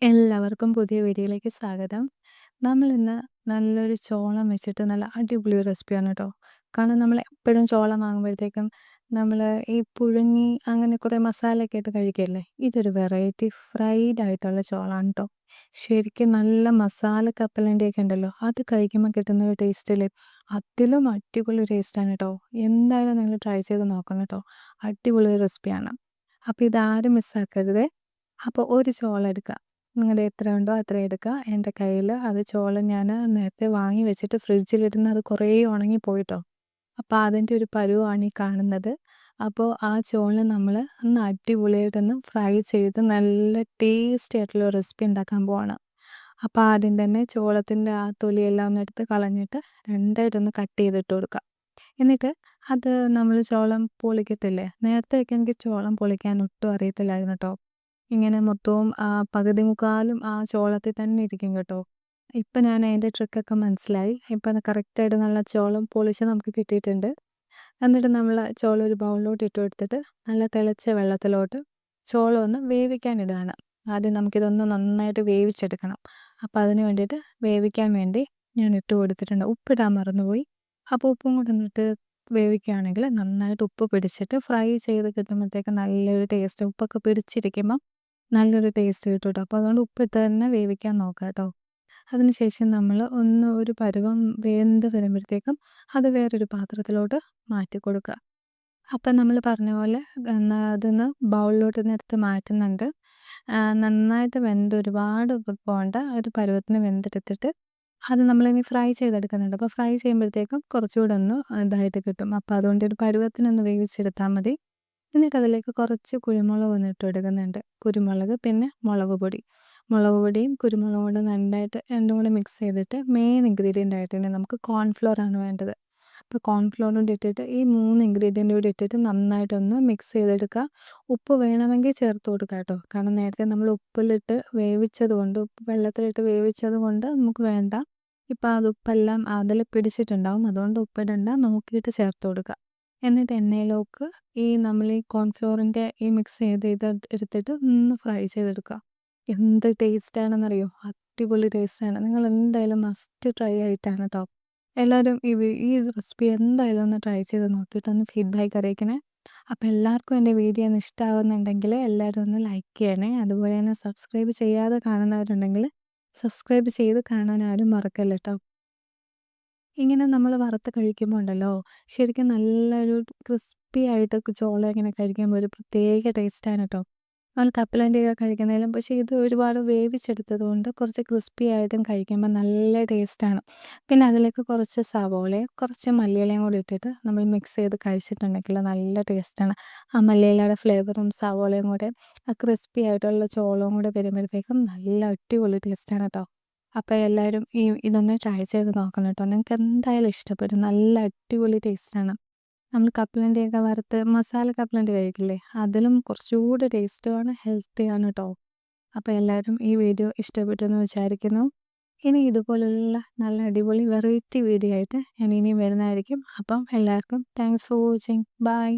എല്ലാവർക്കും പുതിയ വീഡിയോയിലേക്ക് സ്വാഗതം. നമ്മളിന്ന് നല്ലൊരു ചോളം വെച്ചിട്ട് നല്ല അടിപൊളി ഒരു റെസിപ്പിയാണ് കേട്ടോ. കാരണം നമ്മൾ എപ്പോഴും ചോളം വാങ്ങുമ്പോഴത്തേക്കും നമ്മൾ ഈ പുഴുങ്ങി അങ്ങനെ കുറേ മസാലയൊക്കെ ഇട്ട് കഴിക്കില്ലേ. ഇതൊരു വെറൈറ്റി ഫ്രൈഡ് ആയിട്ടുള്ള ചോളാണ് കേട്ടോ. ശരിക്കും നല്ല മസാല കപ്പലണ്ടിയൊക്കെ ഉണ്ടല്ലോ, അത് കഴിക്കുമ്പോൾ കിട്ടുന്ന ഒരു ടേസ്റ്റിൽ അതിലും അടിപൊളി ടേസ്റ്റാണ് കേട്ടോ. എന്തായാലും നിങ്ങൾ ട്രൈ ചെയ്ത് നോക്കണം കേട്ടോ. അടിപൊളി റെസിപ്പിയാണ്. അപ്പോൾ ഇതാരും മിസ്സാക്കരുത്. അപ്പോൾ ഒരു ചോളം എടുക്കുക. നിങ്ങളുടെ എത്ര ഉണ്ടോ അത്രയും എടുക്കുക. എൻ്റെ കയ്യിൽ അത് ചോളം ഞാൻ നേരത്തെ വാങ്ങി വെച്ചിട്ട് ഫ്രിഡ്ജിലിരുന്ന് അത് കുറേ ഉണങ്ങിപ്പോയിട്ടോ. അപ്പോൾ അതിൻ്റെ ഒരു പരുവമാണ് ഈ കാണുന്നത്. അപ്പോൾ ആ ചോളം നമ്മൾ ഒന്ന് അടിപൊളിയായിട്ടൊന്ന് ഫ്രൈ ചെയ്ത് നല്ല ടേസ്റ്റി ആയിട്ടുള്ള റെസിപ്പി ഉണ്ടാക്കാൻ പോവാണ്. അപ്പോൾ ആദ്യം തന്നെ ചോളത്തിൻ്റെ ആ തൊലിയെല്ലാം ഒന്ന് എടുത്ത് കളഞ്ഞിട്ട് രണ്ടായിട്ടൊന്ന് കട്ട് ചെയ്തിട്ട് കൊടുക്കുക. എന്നിട്ട് അത് നമ്മൾ ചോളം പൊളിക്കത്തില്ലേ, നേരത്തെയൊക്കെ എനിക്ക് ചോളം പൊളിക്കാൻ ഒട്ടും അറിയത്തില്ലായിരുന്നു കേട്ടോ. ഇങ്ങനെ മൊത്തവും പകുതി മുക്കാലും ആ ചോളത്തിൽ തന്നെ ഇരിക്കും കേട്ടോ. ഇപ്പം ഞാൻ അതിൻ്റെ ട്രിക്കൊക്കെ മനസ്സിലായി. ഇപ്പം അത് കറക്റ്റായിട്ട് നല്ല ചോളം പൊളിച്ച് നമുക്ക് കിട്ടിയിട്ടുണ്ട്. എന്നിട്ട് നമ്മൾ ചോളം ഒരു ബൗളിലോട്ട് ഇട്ട് കൊടുത്തിട്ട് നല്ല തിളച്ച വെള്ളത്തിലോട്ട് ചോളം ഒന്ന് വേവിക്കാനിടുകയാണ്. ആദ്യം നമുക്കിതൊന്ന് നന്നായിട്ട് വേവിച്ചെടുക്കണം. അപ്പോൾ അതിന് വേണ്ടിയിട്ട് വേവിക്കാൻ വേണ്ടി ഞാൻ ഇട്ട് കൊടുത്തിട്ടുണ്ട്. ഉപ്പിടാൻ മറന്നുപോയി. അപ്പോൾ ഉപ്പും കൂടെ ഒന്നിട്ട് വേവിക്കുകയാണെങ്കിൽ നന്നായിട്ട് ഉപ്പ് പിടിച്ചിട്ട് ഫ്രൈ ചെയ്ത് കിട്ടുമ്പോഴത്തേക്ക് നല്ലൊരു ടേസ്റ്റ്, ഉപ്പൊക്കെ പിടിച്ചിരിക്കുമ്പം നല്ലൊരു ടേസ്റ്റ് കിട്ടും കേട്ടോ. അപ്പോൾ അതുകൊണ്ട് ഉപ്പിട്ട് തന്നെ വേവിക്കാൻ നോക്കുക കേട്ടോ. അതിനുശേഷം നമ്മൾ ഒരു പരുവം വെന്ത് വരുമ്പോഴത്തേക്കും അത് വേറൊരു പാത്രത്തിലോട്ട് മാറ്റി കൊടുക്കുക. അപ്പം നമ്മൾ പറഞ്ഞ പോലെ അതിന്ന് ബൗളിലോട്ട് എടുത്ത് മാറ്റുന്നുണ്ട്. നന്നായിട്ട് വെന്ത് ഒരുപാട് പോകണ്ട, ഒരു പരുവത്തിന് വെന്തെടുത്തിട്ട് അത് നമ്മളിനി ഫ്രൈ ചെയ്തെടുക്കുന്നുണ്ട്. അപ്പോൾ ഫ്രൈ ചെയ്യുമ്പോഴത്തേക്കും കുറച്ചുകൂടെ ഒന്ന് ഇതായിട്ട് കിട്ടും. അപ്പോൾ അതുകൊണ്ട് ഒരു പരുവത്തിനൊന്ന് വേവിച്ചെടുത്താൽ മതി. എന്നിട്ട് അതിലേക്ക് കുറച്ച് കുരുമുളക് ഒന്ന് ഇട്ട് കൊടുക്കുന്നുണ്ട്. കുരുമുളക് പിന്നെ മുളക് പൊടിയും കുരുമുളകും കൂടെ നന്നായിട്ട് രണ്ടും കൂടെ മിക്സ് ചെയ്തിട്ട് മെയിൻ ഇൻഗ്രീഡിയൻ്റ് ആയിട്ട് നമുക്ക് കോൺഫ്ലോർ ആണ് വേണ്ടത്. അപ്പോൾ കോൺഫ്ലോർ കൂടി ഇട്ടിട്ട് ഈ 3 ഇൻഗ്രീഡിയൻ്റ് കൂടി ഇട്ടിട്ട് നന്നായിട്ടൊന്ന് മിക്സ് ചെയ്തെടുക്കുക. ഉപ്പ് വേണമെങ്കിൽ ചേർത്ത് കൊടുക്കുക കേട്ടോ. കാരണം നേരത്തെ നമ്മൾ ഉപ്പിലിട്ട് വേവിച്ചത് കൊണ്ട്, ഉപ്പ് വെള്ളത്തിലിട്ട് വേവിച്ചത് കൊണ്ട് നമുക്ക് വേണ്ട. ഇപ്പം അത് ഉപ്പെല്ലാം അതിൽ പിടിച്ചിട്ടുണ്ടാവും, അതുകൊണ്ട് ഉപ്പിടണ്ട, നോക്കിയിട്ട് ചേർത്ത് കൊടുക്കുക. എന്നിട്ട് എണ്ണയിലേക്ക് നമ്മൾ ഈ കോൺഫ്ലോറിൻ്റെ ഈ മിക്സ് ചെയ്ത് ഇത് എടുത്തിട്ട് ഒന്ന് ഫ്രൈ ചെയ്തെടുക്കുക. എന്ത് ടേസ്റ്റാണെന്നറിയോ, അടിപൊളി ടേസ്റ്റാണ്. നിങ്ങൾ എന്തായാലും മസ്റ്റ് ട്രൈ ആയിട്ടാണ് കേട്ടോ. എല്ലാവരും ഈ റെസിപ്പി എന്തായാലും ഒന്ന് ട്രൈ ചെയ്ത് നോക്കിയിട്ടൊന്ന് ഫീഡ്ബാക്ക് അറിയിക്കണേ. അപ്പോൾ എല്ലാവർക്കും എൻ്റെ വീഡിയോ ഒന്ന് ഇഷ്ടമാകുന്നുണ്ടെങ്കിൽ എല്ലാവരും ഒന്ന് ലൈക്ക് ചെയ്യണേ. അതുപോലെ തന്നെ സബ്സ്ക്രൈബ് ചെയ്യാതെ കാണുന്നവരുണ്ടെങ്കിൽ സബ്സ്ക്രൈബ് ചെയ്ത് കാണാൻ ആരും മറക്കല്ല കേട്ടോ. ഇങ്ങനെ നമ്മൾ വറുത്ത് കഴിക്കുമ്പോൾ ഉണ്ടല്ലോ, ശരിക്കും നല്ലൊരു ക്രിസ്പി ആയിട്ടൊക്കെ ചോളം ഇങ്ങനെ കഴിക്കുമ്പോൾ ഒരു പ്രത്യേക ടേസ്റ്റാണ് കേട്ടോ. നമ്മൾ കപ്പലണ്ടിയൊക്കെ കഴിക്കുന്നതിലും പക്ഷേ ഇത് ഒരുപാട് വേവിച്ചെടുത്തത് കൊണ്ട് കുറച്ച് ക്രിസ്പി ആയിട്ടും കഴിക്കുമ്പോൾ നല്ല ടേസ്റ്റാണ്. പിന്നെ അതിലേക്ക് കുറച്ച് സവോളയും കുറച്ച് മല്ലിയിലയും കൂടി ഇട്ടിട്ട് നമ്മൾ മിക്സ് ചെയ്ത് കഴിച്ചിട്ടുണ്ടെങ്കിൽ നല്ല ടേസ്റ്റാണ്. ആ മല്ലിയിലയുടെ ഫ്ലേവറും സവോളയും കൂടെ ആ ക്രിസ്പി ആയിട്ടുള്ള ചോളവും കൂടെ വരുമ്പോഴത്തേക്കും നല്ല അടിപൊളി ടേസ്റ്റാണ് കേട്ടോ. അപ്പോൾ എല്ലാവരും ഇതൊന്ന് ട്രൈ ചെയ്ത് നോക്കണം കേട്ടോ. നിങ്ങൾക്ക് എന്തായാലും ഇഷ്ടപ്പെടും. നല്ല അടിപൊളി ടേസ്റ്റാണ്. നമ്മൾ കപ്പലണ്ടിയൊക്കെ വറുത്ത് മസാല കപ്പലണ്ടി കഴിക്കില്ലേ, അതിലും കുറച്ചുകൂടി ടേസ്റ്റുമാണ്, ഹെൽത്തിയാണ് കേട്ടോ. അപ്പോൾ എല്ലാവരും ഈ വീഡിയോ ഇഷ്ടപ്പെട്ടെന്ന് വിചാരിക്കുന്നു. ഇനി ഇതുപോലുള്ള നല്ല അടിപൊളി വെറൈറ്റി വീഡിയോ ആയിട്ട് ഞാൻ ഇനിയും വരുന്നതായിരിക്കും. അപ്പം എല്ലാവർക്കും താങ്ക്സ് ഫോർ വാച്ചിങ്. ബൈ.